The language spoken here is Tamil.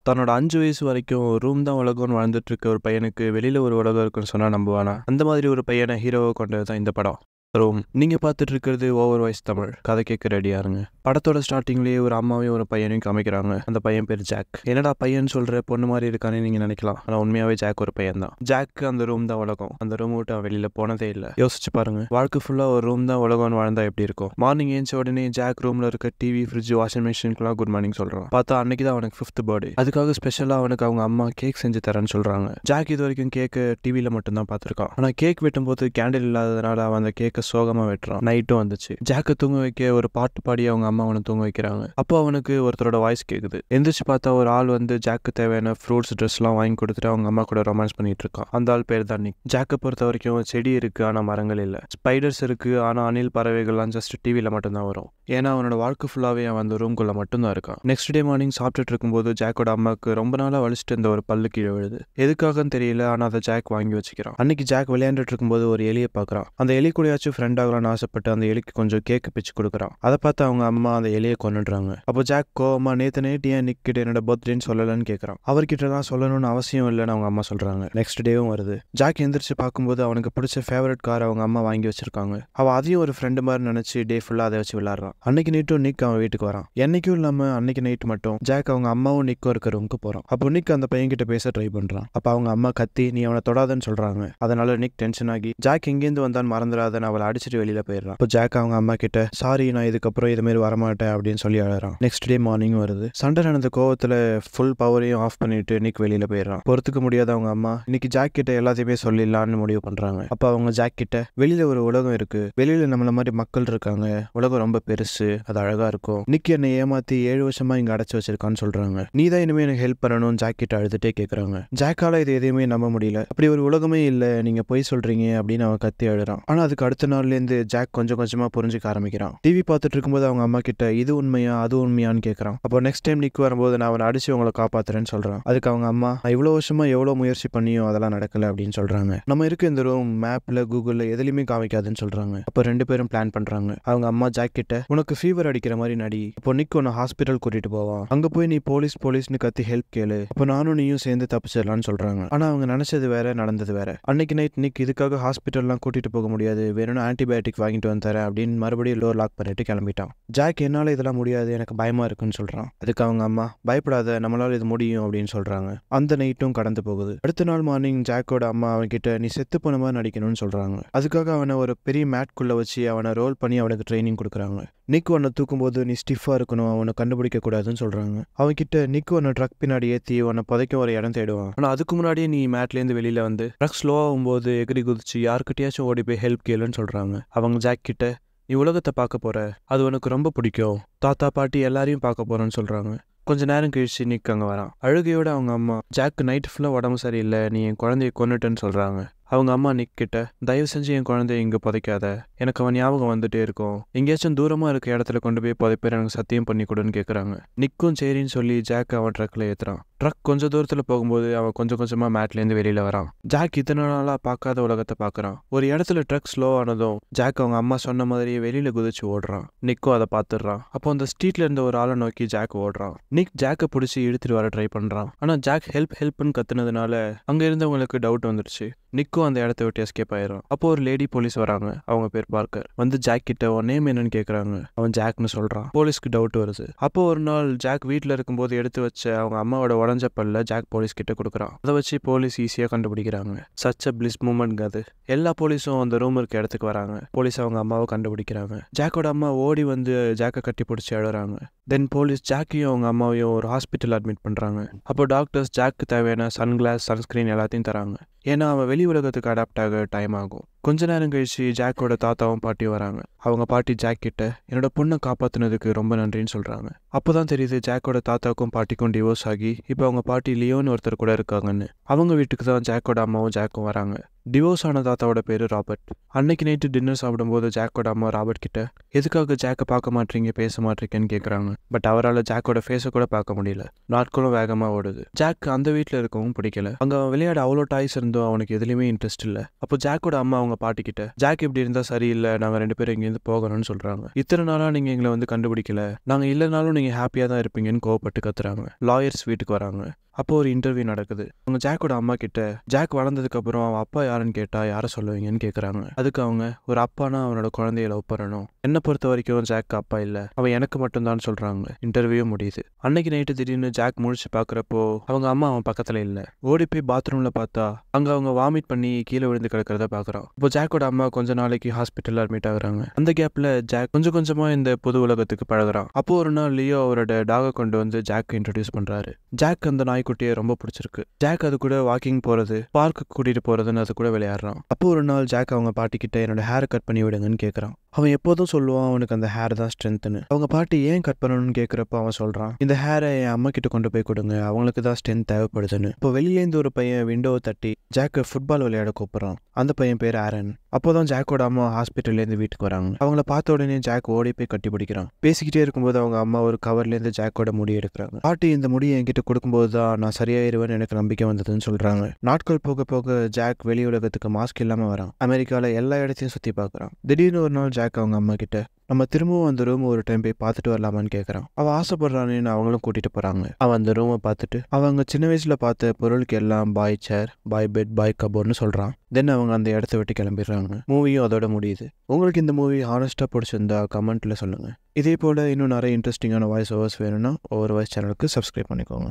தன்னோட 5 வயசு வரைக்கும் ரூம் தான் உலகம்னு வாழ்ந்துட்டு இருக்க ஒரு பையனுக்கு வெளியில ஒரு உலகம் இருக்குன்னு சொன்னா நம்புவானா? அந்த மாதிரி ஒரு பையனை ஹீரோவை கொண்டது தான் இந்த படம். ரூம். நீங்க பார்த்துட்டு இருக்கிறது ஓவர் வாய்ஸ் தமிழ். கதை கேட்க ரெடியா இருங்க. படத்தோட ஸ்டார்டிங்லேயே ஒரு அம்மாவையும் ஒரு பையனையும் காமிக்கிறாங்க. அந்த பையன் பேர் ஜாக். என்னடா பையன் சொல்ற, பொண்ணு மாதிரி இருக்கானே நீங்க நினைக்கலாம். ஆனா உண்மையாவே ஜாக் ஒரு பையன் தான். ஜாக்கு அந்த ரூம் தான் உலகம். அந்த ரூம் விட்டு அவன் வெளியில போனதே இல்லை. யோசிச்சு பாருங்க, வாழ்க்கை ஃபுல்லா ஒரு ரூம் தான் உலகம்னு வாழ்ந்தா எப்படி இருக்கும்? மார்னிங் ஏஞ்ச உடனே ஜாக் ரூம்ல இருக்க டிவி, ஃப்ரிட்ஜ், வாஷிங் மிஷின்க்குலாம் குட் மார்னிங் சொல்றான். பார்த்தா அன்னைக்கு தான் அவனுக்கு 5th பர்த்டே. அதுக்காக ஸ்பெஷலா அவனுக்கு அவங்க அம்மா கேக் செஞ்சு தரேன்னு சொல்றாங்க. ஜாக் இது வரைக்கும் கேக்கு டிவியில மட்டும் தான் பார்த்திருக்கான். ஆனா கேக் வெட்டும் போது கேண்டில் இல்லாததுனால அவன் அந்த கேக்கை சோகமா வெட்டுறான். நைட்டும் வந்துச்சு. ஜாக்கை தூங்க வைக்க ஒரு பாட்டு பாடி அவங்க அம்மா அவனை தூங்க வைக்கிறாங்க. அப்போ அவனுக்கு ஒருத்தரோட வாய்ஸ் கேக்குது. எந்திரிச்சு பார்த்தா ஒரு ஆள் வந்து ஜாக்கு தேவையான ஃப்ரூட்ஸ், ட்ரெஸ் எல்லாம் வாங்கி கொடுத்துட்டு அவங்க அம்மா கூட ரொமான்ஸ் பண்ணிட்டு இருக்கான். அந்த ஆள் பேர் தான் நிக். ஜாக்கை பொறுத்த வரைக்கும் செடி இருக்கு ஆனா மரங்கள் இல்ல, ஸ்பைடர்ஸ் இருக்கு ஆனா அணில் பறவைகள்லாம் ஜஸ்ட் டிவியில மட்டும்தான் வரும். ஏன்னா அவனோட வாழ்க்கை ஃபுல்லாவே அவன் அந்த ரூம்குள்ள மட்டும்தான் இருக்கான். நெக்ஸ்ட் டே மார்னிங் சாப்பிட்டுட்டு இருக்கும்போது ஜாக்கோட அம்மாவுக்கு ரொம்ப நாளா வலிச்சுட்டு இருந்த ஒரு பல்லு கீழே விழுது. எதுக்காகன்னு தெரியல, ஆனா அதை ஜாக் வாங்கி வச்சுக்கிறான். அன்னைக்கு ஜாக் விளையாண்டுட்டு இருக்கும்போது ஒரு எலியை பார்க்கறான். அந்த எலி கூடயாச்சும் ஃப்ரெண்ட் ஆகலாம்னு ஆசைப்பட்டு அந்த எலிக்கு கொஞ்சம் கேக்கு பிச்சு கொடுக்குறான். அதை பார்த்து அவங்க அம்மா அந்த எலியை கொன்னுடுறாங்க. அப்போ ஜாக் கோவமா, நேத்து ஏன் நிக் கிட்ட என்னோட பர்த்டேன்னு சொல்லலன்னு கேட்கறான். அவர்கிட்ட தான் சொல்லணும்னு அவசியம் இல்லைன்னு அவங்க அம்மா சொல்றாங்க. நெக்ஸ்ட் டேவும் வருது. ஜாக் எந்திரிச்சு பார்க்கும்போது அவனுக்கு பிடிச்ச ஃபேவரட் கார் அவங்க அம்மா வாங்கி வச்சிருக்காங்க. அவன் அதையும் ஒரு ஃப்ரெண்டு மாதிரி நினைச்சு டே ஃபுல்லா அதை வச்சு விளையாடுறான். அன்னைக்கு நைட்டும் நிக் அவன் வீட்டுக்கு வரான். என்னைக்கும் இல்லாம அன்னைக்கு நைட் மட்டும் ஜாக் அவங்க அம்மாவும் நிக்கும் இருக்க ரூமுக்கு போறான். அப்போ நிக் அந்த பையன் கிட்ட பேச ட்ரை பண்றான். அப்ப அவங்க அம்மா கத்தி நீ அவனை தொடாதன்னு சொல்றாங்க. அதனால நிக் டென்ஷன் ஆகி ஜாக் எங்கேருந்து வந்தான்னு மறந்துடாதன்னு அவளை அடிச்சுட்டு வெளியில போயிடுறான். இப்போ ஜாக் அவங்க அம்மா கிட்ட சாரி, நான் இதுக்கப்புறம் இது மாதிரி வரமாட்டேன் அப்படின்னு சொல்லி அழறான். நெக்ஸ்ட் டே மார்னிங் வருது. சண்டை நடந்த கோவத்துல ஃபுல் பவரையும் ஆஃப் பண்ணிட்டு நிக் வெளியில போயிடுறான். பொறுத்துக்க முடியாத அவங்க அம்மா இன்னைக்கு ஜாக் கிட்ட எல்லாத்தையுமே சொல்லிடலான்னு முடிவு பண்றாங்க. அப்ப அவங்க ஜாக் கிட்ட வெளியில ஒரு உலகம் இருக்கு, வெளியில நம்மள மாதிரி மக்கள் இருக்காங்க, உலகம் ரொம்ப பெருசு, அது அழகா இருக்கும். நிக் என்னை ஏமாத்தி 7 வருஷமா இங்க அடைச்சு வச்சிருக்கான்னு சொல்றாங்க. நீ தான் இனிமே எனக்கு ஹெல்ப் பண்ணணும் ஜாக் கிட்ட அழுதுட்டே கேக்குறாங்க. ஜாக்கால இது எதையுமே நம்ப முடியல. அப்படி ஒரு உலகமே இல்ல, நீங்க பொய் சொல்றீங்க அப்படின்னு அவன் கத்தி அழுறான். ஆனா அதுக்கு அடுத்த நாள்ல இருந்து ஜாக் கொஞ்சம் கொஞ்சமா புரிஞ்சுக்க ஆரம்பிக்கிறான். டிவி பார்த்துட்டு இருக்கும்போது அவங்க அம்மா கிட்ட இது உண்மையா அது உண்மையான்னு கேட்கறான். அப்போ நெக்ஸ்ட் டைம் நிக் வரும்போது நான் அவனை அடிச்சு உங்களை காப்பாத்துறேன்னு சொல்றான். அதுக்கு அவங்க அம்மா இவ்வளவு வருஷமா எவ்வளவு முயற்சி பண்ணியும் அதெல்லாம் நடக்கல அப்படின்னு சொல்றாங்க. நம்ம இருக்க இந்த ரூம் மேப்ல கூகுள்ல எதுலையுமே காமிக்காதுன்னு சொல்றாங்க. அப்போ 2 பேரும் பிளான் பண்றாங்க. அவங்க அம்மா ஜாக் கிட்ட உனக்கு ஃபீவர் அடிக்கிற மாதிரி நடி, அப்போ நிக் உன்னை ஹாஸ்பிட்டல் கூட்டிட்டு போவான், அங்க போய் நீ போலீஸ் போலீஸ்னு கத்தி ஹெல்ப் கேளு, அப்போ நானும் நீயும் சேர்ந்து தப்பிச்சிடலான்னு சொல்றாங்க. ஆனா அவங்க நினைச்சது வேற, நடந்தது வேற. அன்னைக்கு நைட் நிக் இதுக்காக ஹாஸ்பிட்டல்லாம் கூட்டிட்டு போக முடியாது, வேணும்னா ஆன்டிபயோட்டிக் வாங்கிட்டு வந்து தரேன் அப்படின்னு மறுபடியும் டோர் லாக் பண்ணிட்டு கிளம்பிட்டான். ஜாக் என்னால இதெல்லாம் முடியாது, எனக்கு பயமா இருக்குன்னு சொல்றான். அதுக்கு அவங்க அம்மா பயப்படாத, நம்மளால இது முடியும் அப்படின்னு சொல்றாங்க. அந்த நைட்டும் கடந்து போகுது. அடுத்த நாள் மார்னிங் ஜாக்கோட அம்மா அவன் கிட்ட நீ செத்து போன மாதிரி நடிக்கணும்னு சொல்றாங்க. அதுக்காக அவனை ஒரு பெரிய மேட்குள்ள வச்சு அவனை ரோல் பண்ணி அவனுக்கு ட்ரைனிங் கொடுக்குறாங்க. நிக் உன்னை தூக்கும்போது நீ ஸ்டிஃபா இருக்கணும், அவனை கண்டுபிடிக்க கூடாதுன்னு சொல்றாங்க. அவன் கிட்ட நிக் உன்னை ட்ரக் பின்னாடி ஏத்தி உன்னை புதைக்க ஒரு இடம் தேடுவான். ஆனா அதுக்கு முன்னாடியே நீ மேட்ல இருந்து வெளியில வந்து ட்ரக் ஸ்லோ ஆகும்போது எகிரி குதிச்சு யாருக்கிட்டயாச்சும் ஓடி போய் ஹெல்ப் கேளுன்னு சொல்றாங்க. அவங்க ஜாக் கிட்ட நீ உலகத்தை பார்க்க போற, அது உனக்கு ரொம்ப பிடிக்கும், தாத்தா பாட்டி எல்லாரையும் பார்க்க போறேன்னு சொல்றாங்க. கொஞ்ச நேரம் கழிச்சு நிக் அங்க வரான். அழுகையோட அவங்க அம்மா ஜாக் நைட் ஃபுல்லா உடம்பு சரியில்லை, நீ என் குழந்தைய கொன்னுட்டேன்னு சொல்றாங்க. அவங்க அம்மா நிக் கிட்ட தயவு செஞ்சு என் குழந்தைய இங்க புதைக்காத, எனக்கு அவன் ஞாபகம் வந்துட்டே இருக்கும், எங்கேயாச்சும் தூரமா இருக்க இடத்துல கொண்டு போய் புதைப்பேர், எனக்கு சத்தியம் பண்ணி கொடுன்னு கேட்கறாங்க. நிக்கும் சரின்னு சொல்லி ஜாக் அவன் ட்ரக்ல ஏத்துறான். ட்ரக் கொஞ்சம் தூரத்துல போகும்போது அவன் கொஞ்சம் கொஞ்சமா மேட்ல இருந்து வெளியில வரான். ஜாக் இத்தனை நாளா பார்க்காத உலகத்தை பாக்குறான். ஒரு இடத்துல ட்ரக் ஸ்லோ ஆனதும் ஜாக் அவங்க அம்மா சொன்ன மாதிரியே வெளியில குதிச்சு ஓடுறான். நிக்கும் அதை பாத்துடுறான். அப்போ அந்த ஸ்ட்ரீட்ல இருந்த ஒரு ஆளை நோக்கி ஜாக் ஓடுறான். நிக் ஜாக்கை பிடிச்சி இழுத்துட்டு வர ட்ரை பண்றான். ஆனா ஜாக் ஹெல்ப்னு கத்துனதுனால அங்க இருந்தவங்களுக்கு டவுட் வந்துருச்சு. நிக்கும் அந்த இடத்த விட்டு எஸ்கேப் ஆயிடும். அப்போ ஒரு லேடி போலீஸ் வராங்க. அவங்க பேர் பார்க்கர். வந்து ஜாக் கிட்ட உன் நேம் என்னன்னு கேக்குறாங்க. அவன் ஜாக்னு சொல்றான். போலீஸ்க்கு டவுட் வருது. அப்போ ஒரு நாள் ஜாக் வீட்டுல இருக்கும்போது எடுத்து வச்ச அவங்க அம்மாவோட உடஞ்ச பல்ல ஜாக் போலீஸ் கிட்ட கொடுக்குறான். அதை வச்சு போலீஸ் ஈஸியா கண்டுபிடிக்கிறாங்க. சச் அ பிளிஸ் மூமெண்ட் அது. எல்லா போலீஸும் அந்த ரூம் இருக்க இடத்துக்கு வராங்க. போலீஸ் அவங்க அம்மாவை கண்டுபிடிக்கிறாங்க. ஜாக்கோட அம்மா ஓடி வந்து ஜாக்கை கட்டி பிடிச்சி அழுறாங்க. தென் போலீஸ் ஜாக்கையும் அவங்க அம்மாவையும் ஒரு ஹாஸ்பிட்டல் அட்மிட் பண்றாங்க. அப்போ டாக்டர்ஸ் ஜாக்கு தேவையான சன்கிளாஸ், சன்ஸ்கிரீன் எல்லாத்தையும் தராங்க. ஏன்னா அவன் வெளி உலகத்துக்கு அடாப்ட் ஆக டைம் ஆகும். கொஞ்ச நேரம் கழிச்சு ஜாக்கோட தாத்தாவும் பாட்டியும் வராங்க. அவங்க பாட்டி ஜாக் கிட்ட என்னோட பொண்ணை காப்பாத்தினதுக்கு ரொம்ப நன்றின்னு சொல்றாங்க. அப்போதான் தெரியுது ஜாக்கோட தாத்தாக்கும் பாட்டிக்கும் டிவோர்ஸ் ஆகி இப்போ அவங்க பாட்டி லியோன்னு ஒருத்தர் கூட இருக்காங்கன்னு. அவங்க வீட்டுக்கு தான் ஜாக்கோட அம்மாவும் ஜாக்கும் வராங்க. டிவோர்ஸ் ஆன தாத்தாவோட பேரு ராபர்ட். அன்னைக்கு நைட்டு டின்னர் சாப்பிடும்போது ஜாக்கோட அம்மா ராபர்ட் கிட்ட எதுக்காக ஜாக்கை பார்க்க மாட்டீங்க பேச மாட்டீங்கன்னு கேட்குறாங்க. பட் அவரால் ஜாக்கோட ஃபேஸை கூட பார்க்க முடியல. நாட்களும் வேகமாக ஓடுது. ஜாக் அந்த வீட்டில் இருக்கவும் பிடிக்கல. அங்கே அவன் விளையாட அவ்வளோ டாய்ஸ் இருந்தும் அவனுக்கு எதுலையுமே இன்ட்ரெஸ்ட் இல்லை. அப்போ ஜாக்கோட அம்மா அவங்க பாட்டி கிட்ட ஜாக் இப்படி இருந்தால் சரியில்லை, நாங்கள் 2 பேரும் இங்கேருந்து போகணும்னு சொல்கிறாங்க. இத்தனை நாளாக நீங்கள் எங்களை வந்து கண்டுபிடிக்கல, நாங்கள் இல்லைனாலும் நீங்கள் ஹாப்பியாக தான் இருப்பீங்கன்னு கோவப்பட்டு கத்துறாங்க. லாயர்ஸ் வீட்டுக்கு வராங்க. அப்போ ஒரு இன்டர்வியூ நடக்குது. அவங்க ஜாக்கோட அம்மா கிட்ட ஜாக் வளர்ந்ததுக்கு அப்புறம் அவன் அப்பா யாருன்னு கேட்டா யாரை சொல்லுவீங்கன்னு கேட்குறாங்க. அதுக்கு அவங்க ஒரு அப்பானா அவனோட குழந்தைய லவ் பண்ணணும், என்னை பொறுத்த வரைக்கும் ஜாக் அப்பா இல்லை, அவன் எனக்கு மட்டும்தான் சொல்றாங்க. இன்டர்வியூ முடியுது. அன்னைக்கு நைட்டு திடீர்னு ஜாக் முழிச்சு பாக்குறப்போ அவங்க அம்மா அவன் பக்கத்துல இல்லை. ஓடி போய் பாத்ரூம்ல பார்த்தா அங்க அவங்க வாமிட் பண்ணி கீழே விழுந்து கிடக்கிறத பாக்குறான். இப்போ ஜாக்கோட அம்மா கொஞ்ச நாளைக்கு ஹாஸ்பிட்டல்ல அட்மிட் ஆகுறாங்க. அந்த கேப்ல ஜாக் கொஞ்சம் கொஞ்சமா இந்த புது உலகத்துக்கு பழகுறான். அப்போ ஒரு நாள் லியோ அவரோட டாகை கொண்டு வந்து ஜாக் இன்ட்ரடியூஸ் பண்றாரு. ஜாக் அந்த நாய்க்குட்டியை ரொம்ப பிடிச்சிருக்கு. ஜாக் அது கூட வாக்கிங் போறது, பார்க்கு கூட்டிட்டு போறதுன்னு அது கூட விளையாடுறான். அப்போ ஒரு நாள் ஜாக் அவங்க பாட்டி கிட்ட என்னோட ஹேர் கட் பண்ணி விடுங்கன்னு கேட்கறான். அவன் எப்போதும் சொல்லுவான் அவனுக்கு அந்த ஹேர் தான் ஸ்ட்ரென்த்னு. அவங்க பாட்டி ஏன் கட் பண்ணணும்னு கேட்குறப்ப அவன் சொல்றான், இந்த ஹேரை என் அம்மா கிட்ட கொண்டு போய் கொடுங்க, அவங்களுக்கு தான் ஸ்ட்ரென்த் தேவைப்படுதுன்னு. இப்போ வெளியேந்து ஒரு பையன் விண்டோவை தட்டி ஜாக்கை ஃபுட்பால் விளையாட கூப்பிடுறான். அந்த பையன் பேர் ஆரன். அப்போதான் ஜாக்கோட அம்மா ஹாஸ்பிட்டல்லேருந்து வீட்டுக்கு வராங்க. அவங்கள பார்த்த உடனே ஜாக் ஓடி போய் கட்டி பிடிக்கிறான். பேசிக்கிட்டே இருக்கும்போது அவங்க அம்மா ஒரு கவர்லேருந்து ஜாக்கோட முடி எடுக்கிறாங்க. பாட்டி இந்த முடியை என்கிட்ட கொடுக்கும்போது தான் நான் சரியாயிருவேன்னு எனக்கு நம்பிக்கை வந்ததுன்னு சொல்றாங்க. நாட்கள் போக போக ஜாக் வெளி உலகத்துக்கு மாஸ்க் இல்லாம வரான். அமெரிக்கால எல்லா இடத்தையும் சுத்தி பார்க்கறான். திடீர்னு ஒரு நாள் ஜாக் அவங்க அம்மா கிட்ட நம்ம திரும்பவும் அந்த ரூம் ஒரு டைம் போய் பார்த்துட்டு வரலாமான்னு கேட்கறான். அவன் ஆசைப்படுறானேன்னு அவங்களும் கூட்டிட்டு போறாங்க. அவன் அந்த ரூமை பார்த்துட்டு அவங்க சின்ன வயசுல பார்த்த பொருளுக்கு எல்லாம் பாய் சேர், பாய் பெட், பாய் கபோர்ட்னு சொல்றான். தென் அவங்க அந்த இடத்த விட்டு கிளம்பிடுறாங்க. மூவியும் அதோட முடியுது. உங்களுக்கு இந்த மூவி ஹானஸ்டா பிடிச்சிருந்தா கமெண்ட்ல சொல்லுங்க. இதே போல இன்னும் நிறைய இன்ட்ரெஸ்டிங்கான வாய்ஸ் ஓவர்ஸ் வேணும்னா ஓவர் வாய்ஸ் சேனலுக்கு சப்ஸ்கிரைப் பண்ணிக்கோங்க.